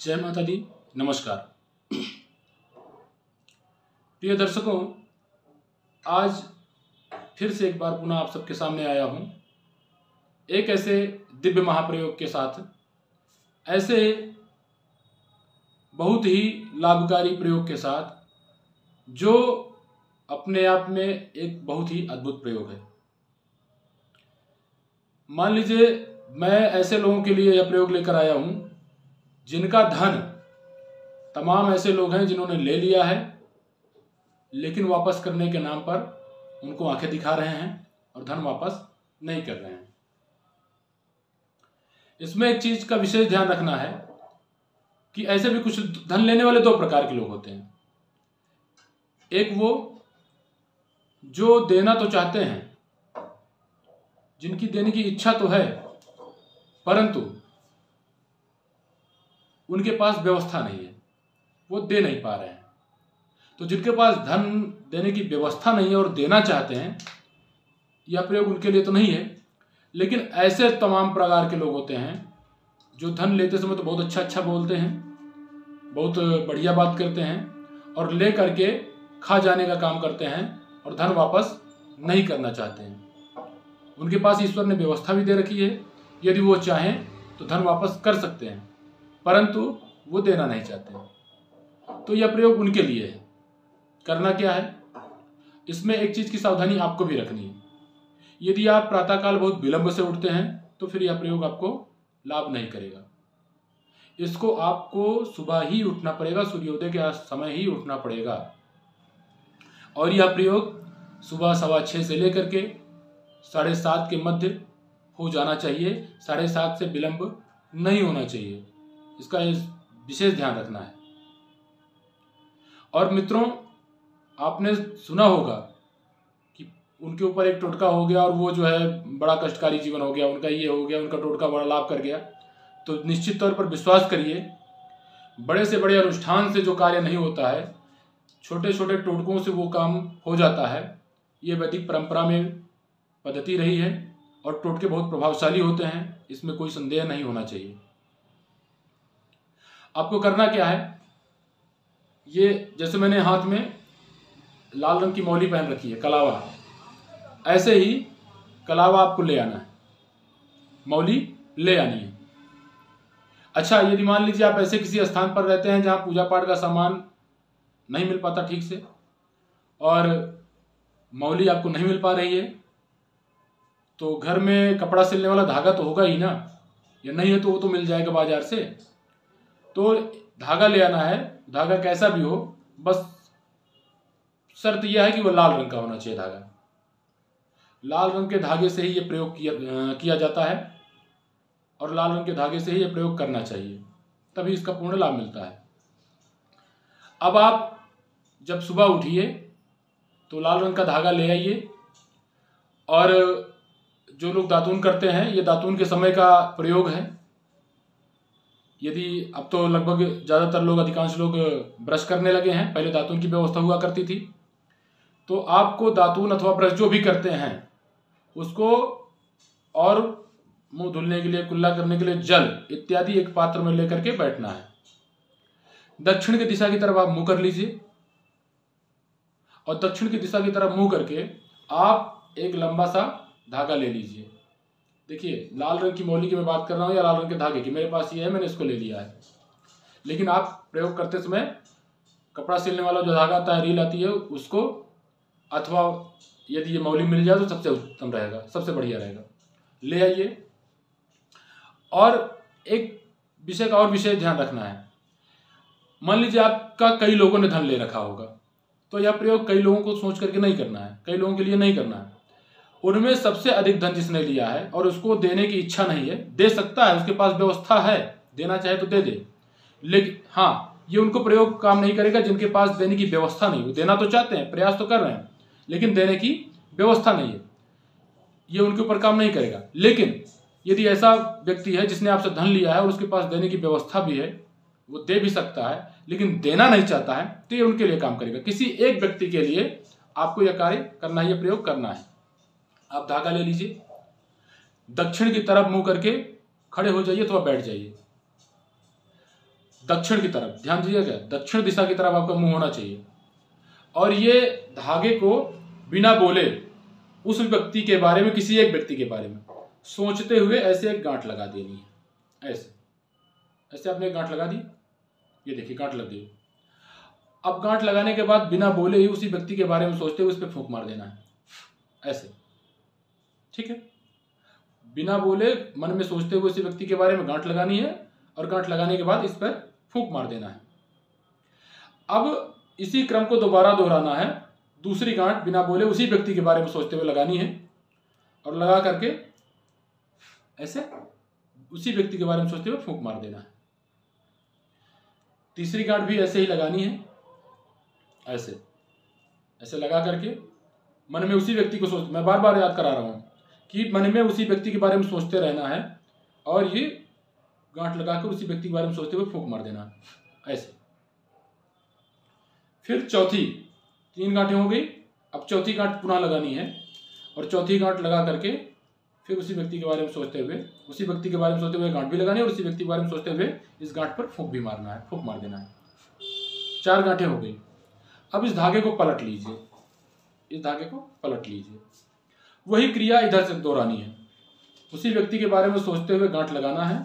जय माता दी। नमस्कार प्रिय दर्शकों, आज फिर से एक बार पुनः आप सबके सामने आया हूँ एक ऐसे दिव्य महाप्रयोग के साथ, ऐसे बहुत ही लाभकारी प्रयोग के साथ जो अपने आप में एक बहुत ही अद्भुत प्रयोग है। मान लीजिए मैं ऐसे लोगों के लिए यह प्रयोग लेकर आया हूँ जिनका धन, तमाम ऐसे लोग हैं जिन्होंने ले लिया है लेकिन वापस करने के नाम पर उनको आंखें दिखा रहे हैं और धन वापस नहीं कर रहे हैं। इसमें एक चीज का विशेष ध्यान रखना है कि ऐसे भी कुछ धन लेने वाले दो प्रकार के लोग होते हैं। एक वो जो देना तो चाहते हैं, जिनकी देने की इच्छा तो है परंतु उनके पास व्यवस्था नहीं है, वो दे नहीं पा रहे हैं। तो जिनके पास धन देने की व्यवस्था नहीं है और देना चाहते हैं, यह प्रयोग उनके लिए तो नहीं है। लेकिन ऐसे तमाम प्रकार के लोग होते हैं जो धन लेते समय तो बहुत अच्छा बोलते हैं, बहुत बढ़िया बात करते हैं और ले करके खा जाने का काम करते हैं और धन वापस नहीं करना चाहते हैं। उनके पास ईश्वर ने व्यवस्था भी दे रखी है, यदि वो चाहें तो धन वापस कर सकते हैं, परंतु वो देना नहीं चाहते। तो यह प्रयोग उनके लिए है। करना क्या है, इसमें एक चीज की सावधानी आपको भी रखनी है। यदि आप प्रातःकाल बहुत विलंब से उठते हैं तो फिर यह प्रयोग आपको लाभ नहीं करेगा। इसको आपको सुबह ही उठना पड़ेगा, सूर्योदय के समय ही उठना पड़ेगा। और यह प्रयोग सुबह 6:15 से लेकर के 7:30 के मध्य हो जाना चाहिए। 7:30 से विलंब नहीं होना चाहिए, इसका विशेष ध्यान रखना है। और मित्रों, आपने सुना होगा कि उनके ऊपर एक टोटका हो गया और वो जो है बड़ा कष्टकारी जीवन हो गया, उनका ये हो गया, उनका टोटका बड़ा लाभ कर गया। तो निश्चित तौर पर विश्वास करिए, बड़े से बड़े अनुष्ठान से जो कार्य नहीं होता है, छोटे छोटे टोटकों से वो काम हो जाता है। ये वैदिक परंपरा में पद्धति रही है और टोटके बहुत प्रभावशाली होते हैं, इसमें कोई संदेह नहीं होना चाहिए। आपको करना क्या है, ये जैसे मैंने हाथ में लाल रंग की मौली पहन रखी है, कलावा, ऐसे ही कलावा आपको ले आना है, मौली ले आनी है। अच्छा, यदि मान लीजिए आप ऐसे किसी स्थान पर रहते हैं जहां पूजा पाठ का सामान नहीं मिल पाता ठीक से और मौली आपको नहीं मिल पा रही है, तो घर में कपड़ा सिलने वाला धागा तो होगा ही ना, या नहीं है तो वो तो मिल जाएगा बाजार से। तो धागा ले आना है, धागा कैसा भी हो, बस शर्त यह है कि वह लाल रंग का होना चाहिए धागा। लाल रंग के धागे से ही ये प्रयोग किया जाता है और लाल रंग के धागे से ही ये प्रयोग करना चाहिए, तभी इसका पूर्ण लाभ मिलता है। अब आप जब सुबह उठिए तो लाल रंग का धागा ले आइए। और जो लोग दातून करते हैं, ये दातून के समय का प्रयोग है। यदि अब तो लगभग ज़्यादातर लोग, अधिकांश लोग ब्रश करने लगे हैं, पहले दातून की व्यवस्था हुआ करती थी। तो आपको दातून अथवा ब्रश जो भी करते हैं उसको और मुंह धुलने के लिए, कुल्ला करने के लिए जल इत्यादि एक पात्र में लेकर के बैठना है। दक्षिण की दिशा की तरफ आप मुंह कर लीजिए और दक्षिण की दिशा की तरफ मुंह करके आप एक लंबा सा धागा ले लीजिए। देखिए, लाल रंग की मौली की मैं बात कर रहा हूँ या लाल रंग के धागे की, मेरे पास ये है, मैंने इसको ले लिया है। लेकिन आप प्रयोग करते समय कपड़ा सिलने वाला जो धागा आता है, रील आती है, उसको, अथवा यदि ये मौली मिल जाए तो सबसे उत्तम रहेगा, सबसे बढ़िया रहेगा, ले आइए। और एक विषय का और विशेष ध्यान रखना है। मान लीजिए आपका कई लोगों ने धन ले रखा होगा, तो यह प्रयोग कई लोगों को सोच करके नहीं करना है, कई लोगों के लिए नहीं करना है। उनमें सबसे अधिक धन जिसने लिया है और उसको देने की इच्छा नहीं है, दे सकता है, उसके पास व्यवस्था है, देना चाहे तो दे दे। लेकिन हाँ, ये उनको प्रयोग काम नहीं करेगा जिनके पास देने की व्यवस्था नहीं। वो देना तो चाहते हैं, प्रयास तो कर रहे हैं, लेकिन देने की व्यवस्था नहीं है, ये उनके ऊपर काम नहीं करेगा। लेकिन यदि ऐसा व्यक्ति है जिसने आपसे धन लिया है और उसके पास देने की व्यवस्था भी है, वो दे भी सकता है लेकिन देना नहीं चाहता है, तो ये उनके लिए काम करेगा। किसी एक व्यक्ति के लिए आपको यह कार्य करना है, यह प्रयोग करना है। आप धागा ले लीजिए, दक्षिण की तरफ मुंह करके खड़े हो जाइए अथवा बैठ जाइए। दक्षिण की तरफ, ध्यान दीजिएगा, दक्षिण दिशा की तरफ आपका मुंह होना चाहिए। और ये धागे को बिना बोले उस व्यक्ति के बारे में, किसी एक व्यक्ति के बारे में सोचते हुए ऐसे एक गांठ लगा देनी है। ऐसे ऐसे आपने एक गांठ लगा दी, ये देखिए गांठ लग गई। अब गांठ लगाने के बाद बिना बोले ही उसी व्यक्ति के बारे में सोचते हुए उस पर फूंक मार देना है, ऐसे, ठीक है। बिना बोले मन में सोचते हुए उसी व्यक्ति के बारे में गांठ लगानी है और गांठ लगाने के बाद इस पर फूंक मार देना है। अब इसी क्रम को दोबारा दोहराना है। दूसरी गांठ बिना बोले उसी व्यक्ति के बारे में सोचते हुए लगानी है और लगा करके ऐसे उसी व्यक्ति के बारे में सोचते हुए फूंक मार देना है। तीसरी गांठ भी ऐसे ही लगानी है, ऐसे ऐसे लगा करके मन में उसी व्यक्ति को सोच, मैं बार बार याद करा रहा हूं कि मन में उसी व्यक्ति के बारे में सोचते रहना है और ये गांठ लगाकर उसी व्यक्ति के बारे में सोचते हुए फूंक मार देना है, ऐसे। फिर चौथी, 3 गांठें हो गई। अब चौथी गांठ पुनः लगानी है और चौथी गांठ लगा करके फिर उसी व्यक्ति के बारे में सोचते हुए, उसी व्यक्ति के बारे में सोचते हुए गांठ भी लगानी है और उसी व्यक्ति के बारे में सोचते हुए इस गांठ पर फूंक भी मारना है, फूंक मार देना है। 4 गांठें हो गई। अब इस धागे को पलट लीजिए, इस धागे को पलट लीजिए। वही क्रिया इधर से दोहरानी है। उसी व्यक्ति के बारे में सोचते हुए गांठ लगाना है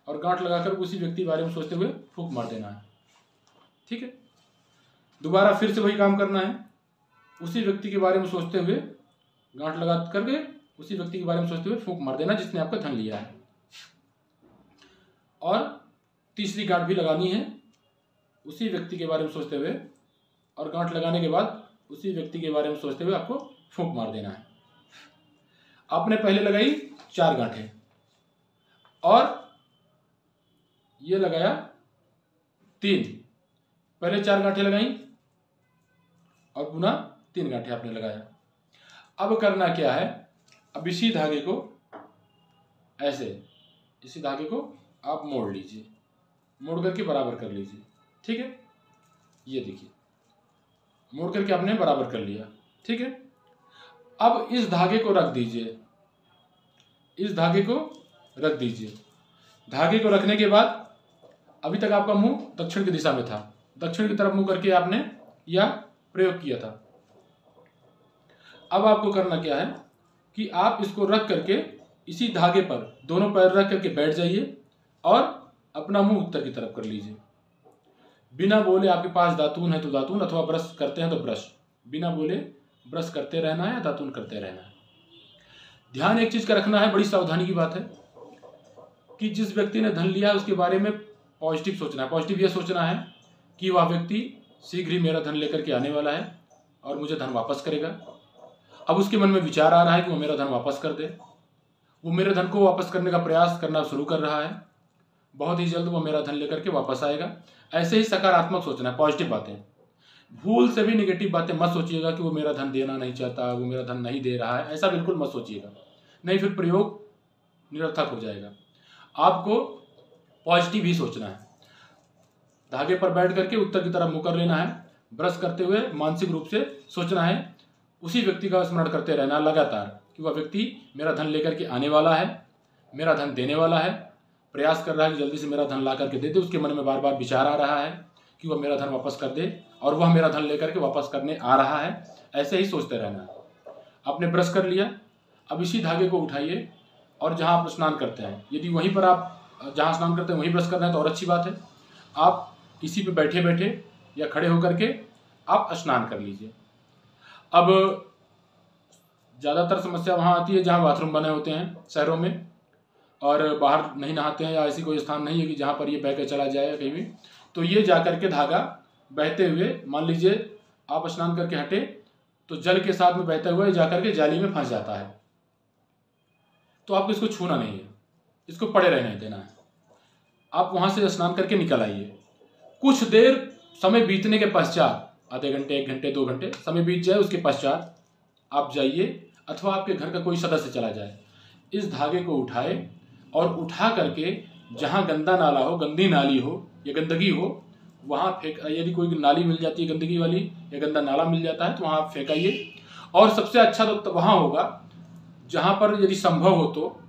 और गांठ लगाकर उसी व्यक्ति के बारे में सोचते हुए फूंक मार देना है, ठीक है। दोबारा फिर से वही काम करना है। उसी व्यक्ति के बारे में सोचते हुए गांठ लगा करके उसी व्यक्ति के बारे में सोचते हुए फूंक मार देना जिसने आपका धन लिया है। और तीसरी गांठ भी लगानी है उसी व्यक्ति के बारे में सोचते हुए और गांठ लगाने के बाद उसी व्यक्ति के बारे में सोचते हुए आपको फूंक मार देना है। आपने पहले लगाई 4 गांठें और ये लगाया 3, पहले 4 गांठें लगाई और पुनः 3 गांठें आपने लगाया। अब करना क्या है, अब इसी धागे को ऐसे, इसी धागे को आप मोड़ लीजिए, मोड़ करके बराबर कर लीजिए, ठीक है। ये देखिए मोड़ करके आपने बराबर कर लिया, ठीक है। अब इस धागे को रख दीजिए, इस धागे को रख दीजिए। धागे को रखने के बाद अभी तक आपका मुंह दक्षिण की दिशा में था, दक्षिण की तरफ मुंह करके आपने यह प्रयोग किया था। अब आपको करना क्या है कि आप इसको रख करके इसी धागे पर दोनों पैर रख करके बैठ जाइए और अपना मुंह उत्तर की तरफ कर लीजिए। बिना बोले, आपके पास दातून है तो दातून, अथवा ब्रश करते हैं तो ब्रश, बिना बोले ब्रश करते रहना है, दातून करते रहना है। ध्यान एक चीज का रखना है, बड़ी सावधानी की बात है कि जिस व्यक्ति ने धन लिया है उसके बारे में पॉजिटिव सोचना है। पॉजिटिव यह सोचना है कि वह व्यक्ति शीघ्र ही मेरा धन लेकर के आने वाला है और मुझे धन वापस करेगा। अब उसके मन में विचार आ रहा है कि वो मेरा धन वापस कर दे, वो मेरे धन को वापस करने का प्रयास करना शुरू कर रहा है, बहुत ही जल्द वो मेरा धन लेकर के वापस आएगा। ऐसे ही सकारात्मक सोचना है, पॉजिटिव बातें। भूल से भी नेगेटिव बातें मत सोचिएगा कि वो मेरा धन देना नहीं चाहता, वो मेरा धन नहीं दे रहा है, ऐसा बिल्कुल मत सोचिएगा, नहीं फिर प्रयोग निरर्थक हो जाएगा। आपको पॉजिटिव ही सोचना है। धागे पर बैठ करके उत्तर की तरफ मुंह कर लेना है, ब्रश करते हुए मानसिक रूप से सोचना है, उसी व्यक्ति का स्मरण करते रहना लगातार कि वह व्यक्ति मेरा धन लेकर के आने वाला है, मेरा धन देने वाला है, प्रयास कर रहा है कि जल्दी से मेरा धन ला करके दे दे। उसके मन में बार बार विचार आ रहा है कि वह मेरा धन वापस कर दे और वह मेरा धन लेकर के वापस करने आ रहा है। ऐसे ही सोचते रहना है। आपने ब्रश कर लिया, अब इसी धागे को उठाइए और जहाँ आप स्नान करते हैं, यदि वहीं पर आप जहाँ स्नान करते हैं वहीं ब्रश कर रहे हैं तो और अच्छी बात है। आप इसी पे बैठे बैठे या खड़े होकर के आप स्नान कर लीजिए। अब ज़्यादातर समस्या वहाँ आती है जहाँ बाथरूम बने होते हैं शहरों में और बाहर नहीं नहाते हैं या ऐसी कोई स्थान नहीं है कि जहाँ पर ये बह के चला जाए कहीं भी, तो ये जा करके धागा बहते हुए, मान लीजिए आप स्नान करके हटे तो जल के साथ में बहते हुए जा करके जाली में फंस जाता है, तो आपको इसको छूना नहीं है, इसको पड़े रहने देना है। आप वहाँ से स्नान करके निकल आइए। कुछ देर समय बीतने के पश्चात, आधे घंटे, 1 घंटे, 2 घंटे समय बीत जाए, उसके पश्चात आप जाइए अथवा आपके घर का कोई सदस्य चला जाए, इस धागे को उठाए और उठा करके जहाँ गंदा नाला हो, गंदी नाली हो या गंदगी हो, वहाँ फेंक। यदि कोई नाली मिल जाती है गंदगी वाली या गंदा नाला मिल जाता है तो वहाँ आप फेंकाइए। और सबसे अच्छा तो वहाँ होगा जहाँ पर यदि संभव हो तो,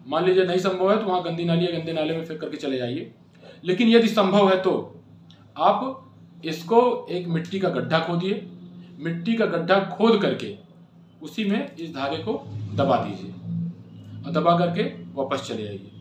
मान लीजिए नहीं संभव है तो वहाँ गंदी नाली या गंदे नाले में फेंक करके चले जाइए। लेकिन यदि संभव है तो आप इसको एक मिट्टी का गड्ढा खोदिए, मिट्टी का गड्ढा खोद करके उसी में इस धागे को दबा दीजिए और दबा करके वापस चले आइए।